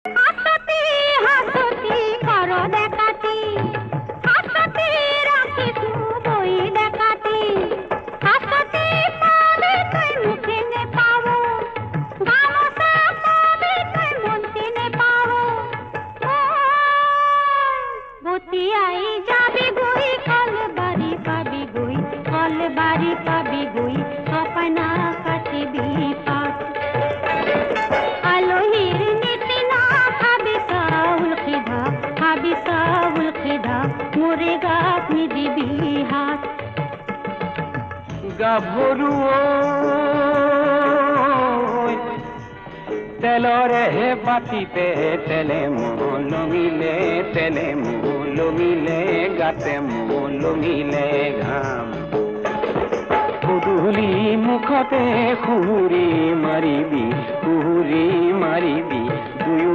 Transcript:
হাসতি হাসতি কর দেখাতি, হাসতি রাখিস বই দেখাতি, হাসতি পাবে তুই মুখে নে পাবো, গামছা পাবে তুই মন্তি নে পাবো। বতিয়াই যাবি গুই কল বাড়ি পাবি গুই, কল বাড়ি পাবি গুই, সপানা কাটিবি পাত। আলোহির নীতি না খাবি চাউল খিধা, খাবি চাউল খিধা, মোরে গাত নিদিবি হাত। গাভৰু তেলৰে বাতিতে তেলে লঙিলে, তেলে লঙিলে, গাতে লঙিলে ঘাম। গধূলি মুখতে সুহুৰি মাৰিবি, সুহুৰি মাৰিবি, দুয়ো